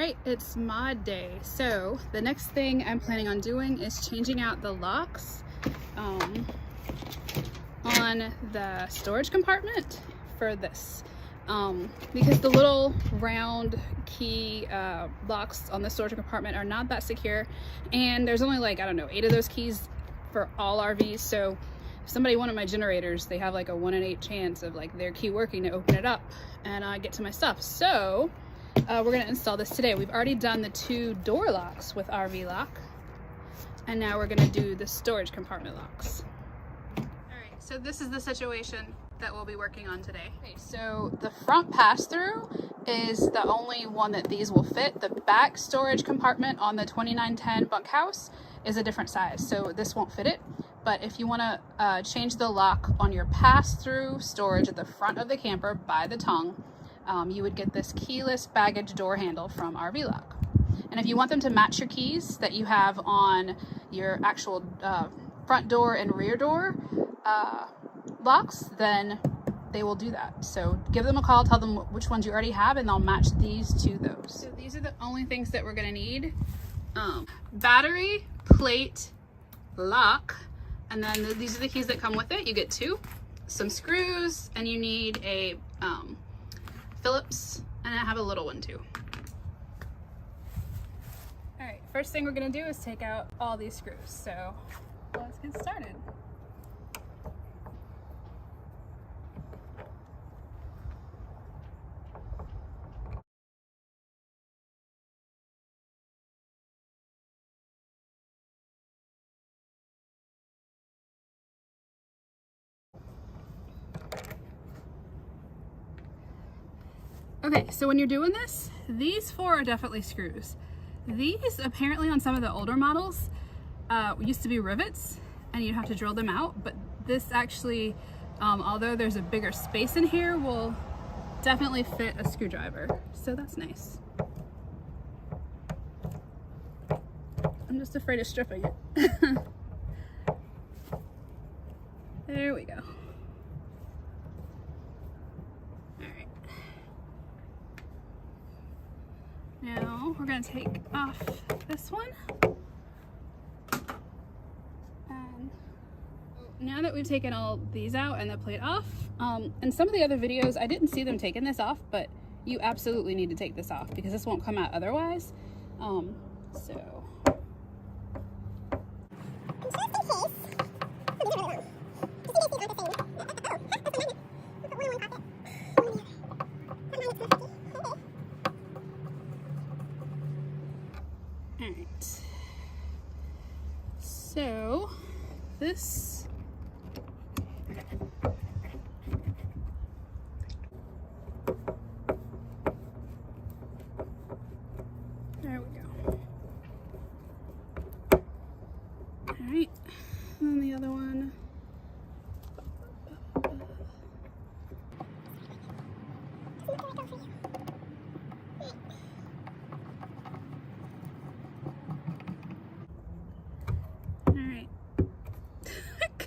right, it's mod day. So the next thing I'm planning on doing is changing out the locks on the storage compartment for this. Because the little round key locks on the storage compartment are not that secure, and there's only like, I don't know, 8 of those keys for all RVs. So if somebody wanted my generators, they have like a 1 in 8 chance of like their key working to open it up and get to my stuff. So we're gonna install this today. We've already done the 2 door locks with RV lock, and now we're gonna do the storage compartment locks. All right, so this is the situation that we'll be working on today. Okay, so the front pass-through is the only one that these will fit. The back storage compartment on the 2910 bunkhouse is a different size, so this won't fit it. But if you want to change the lock on your pass-through storage at the front of the camper by the tongue, you would get this keyless baggage door handle from RV Lock. And if you want them to match your keys that you have on your actual front door and rear door locks, then they will do that. So give them a call, tell them which ones you already have, and they'll match these to those. So these are the only things that we're gonna need. Battery, plate, lock, and then these are the keys that come with it. You get 2, some screws, and you need a Phillips, and I have a little one too. All right, first thing we're gonna do is take out all these screws. So let's get started. Okay, so when you're doing this, these 4 are definitely screws. These, apparently on some of the older models, used to be rivets, and you'd have to drill them out, but this actually, although there's a bigger space in here, will definitely fit a screwdriver, so that's nice. I'm just afraid of stripping it. There we go. Now we're going to take off this one. And now that we've taken all these out and the plate off, in some of the other videos I didn't see them taking this off, but you absolutely need to take this off because this won't come out otherwise. Alright, so this there we go. Alright, and then the other one.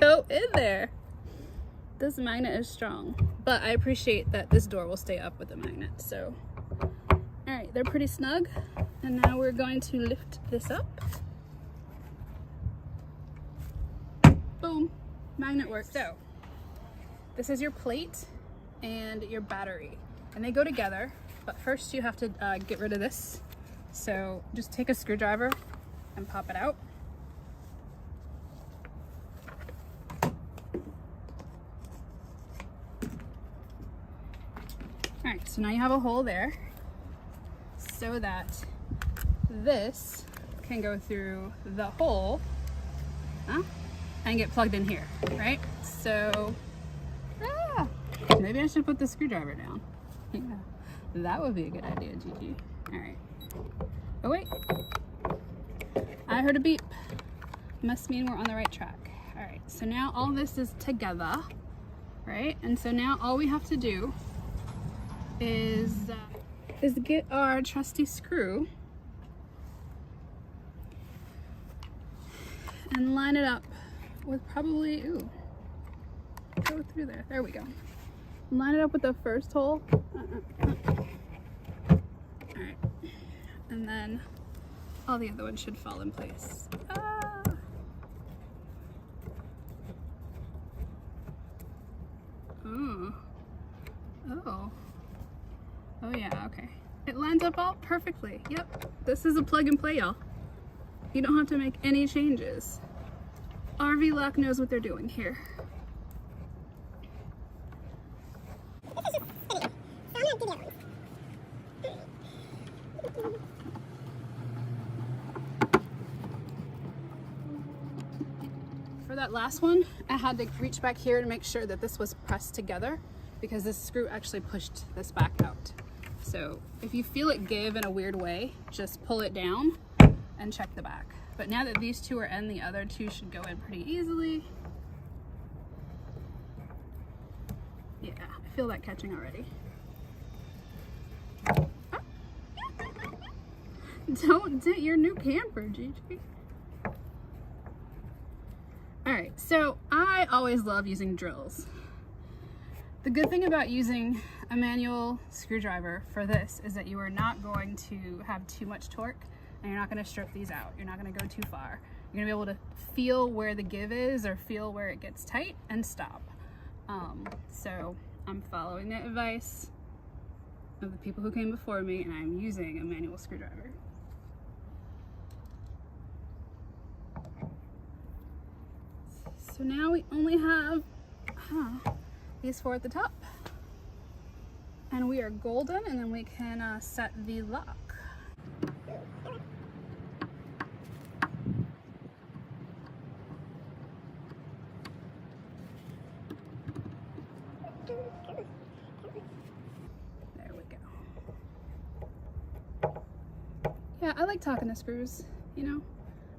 Go in there. This magnet is strong, but I appreciate that this door will stay up with the magnet. So, all right, they're pretty snug, and now we're going to lift this up. Boom, magnet works. So, this is your plate and your battery, and they go together. But first, you have to get rid of this. So, just take a screwdriver and pop it out. All right, so now you have a hole there so that this can go through the hole and get plugged in here, right? So, maybe I should put the screwdriver down. Yeah, that would be a good idea, Gigi. All right. Oh, wait. I heard a beep. Must mean we're on the right track. All right, so now all this is together, right? And so now all we have to do is get our trusty screw and line it up with probably, ooh, go through there. There we go. Line it up with the first hole. All right. and then all the other ones should fall in place. Oh yeah, okay. It lines up all perfectly. Yep, this is a plug and play, y'all. You don't have to make any changes. RV Lock knows what they're doing here. For that last one, I had to reach back here to make sure that this was pressed together because this screw actually pushed this back out. So if you feel it give in a weird way, just pull it down and check the back. But now that these two are in, the other two should go in pretty easily. Yeah, I feel that catching already. Oh. Don't dent your new camper, Gigi. Alright, so I always love using drills. The good thing about using a manual screwdriver for this is that you are not going to have too much torque and you're not going to strip these out. You're not going to go too far. You're going to be able to feel where the give is or feel where it gets tight and stop. So I'm following the advice of the people who came before me and I'm using a manual screwdriver. So now we only have these four at the top. And we are golden, and then we can set the lock. There we go. Yeah, I like talking to screws, you know?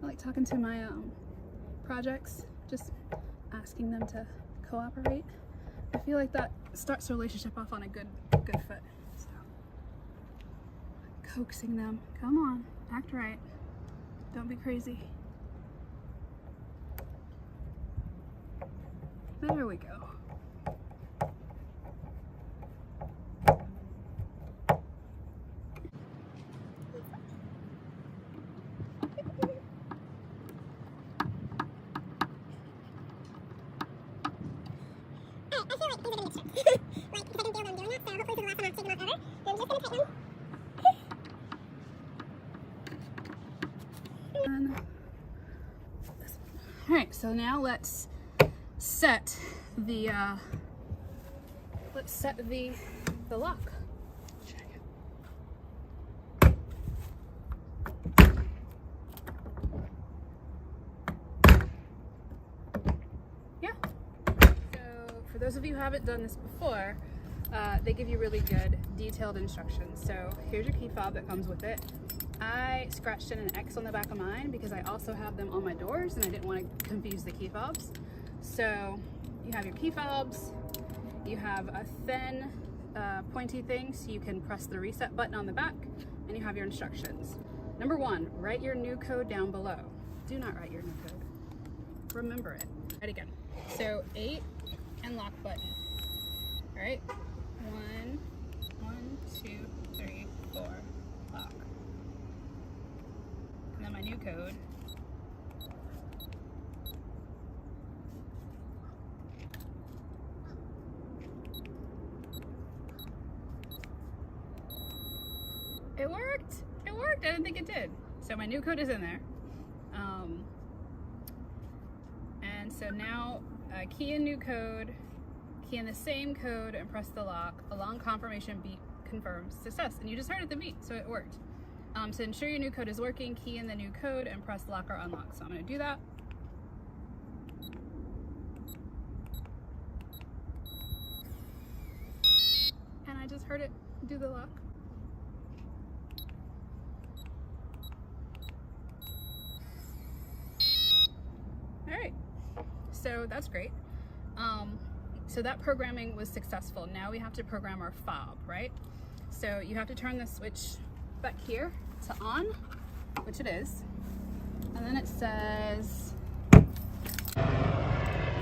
I like talking to my projects, just asking them to cooperate. I feel like that starts the relationship off on a good foot. So, coaxing them. Come on, act right. Don't be crazy. There we go. Alright, so now let's set the lock. Check it. Yeah. So for those of you who haven't done this before, they give you really good detailed instructions. So here's your key fob that comes with it. I scratched in an X on the back of mine because I also have them on my doors and I didn't want to confuse the key fobs. So you have your key fobs, you have a thin pointy thing so you can press the reset button on the back, and you have your instructions. Number one, write your new code down below. Do not write your new code. Remember it. Right again. So 8 and lock button. All right. 1, 2, 3, 4, lock. And then my new code. It worked. It worked. I didn't think it did. So my new code is in there. And so now key in new code, key in the same code, and press the lock. A long confirmation beep confirms success. And you just heard it, the beep, so it worked. So ensure your new code is working, key in the new code, and press lock or unlock. So I'm going to do that. And I just heard it do the lock. All right, so that's great. So that programming was successful. Now we have to program our fob, right? So you have to turn the switch back here to on, which it is. And then it says,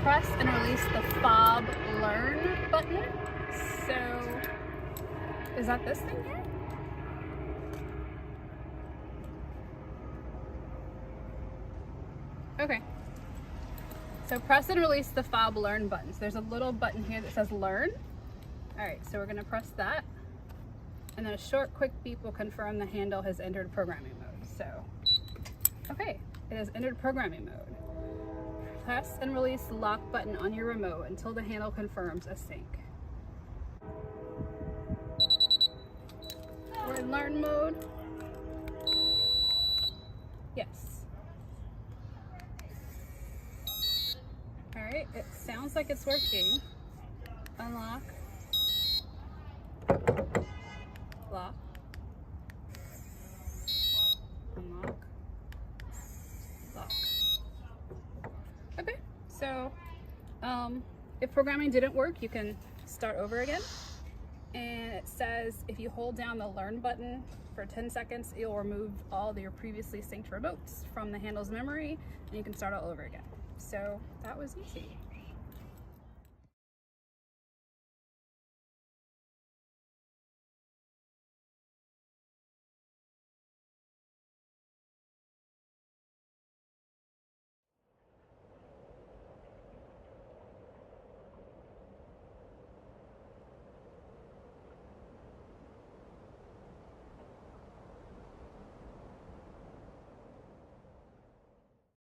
press and release the fob learn button. So is that this thing here? Okay. So press and release the fob learn buttons. There's a little button here that says learn. All right, so we're gonna press that. And then a short, quick beep will confirm the handle has entered programming mode. So, okay, it has entered programming mode. Press and release the lock button on your remote until the handle confirms a sync. We're in learn mode. Yes. All right, it sounds like it's working. Unlock. Lock. Unlock. Lock. Okay, so if programming didn't work, you can start over again. And it says if you hold down the learn button for 10 seconds, it'll remove all your previously synced remotes from the handle's memory, and you can start all over again. So that was easy.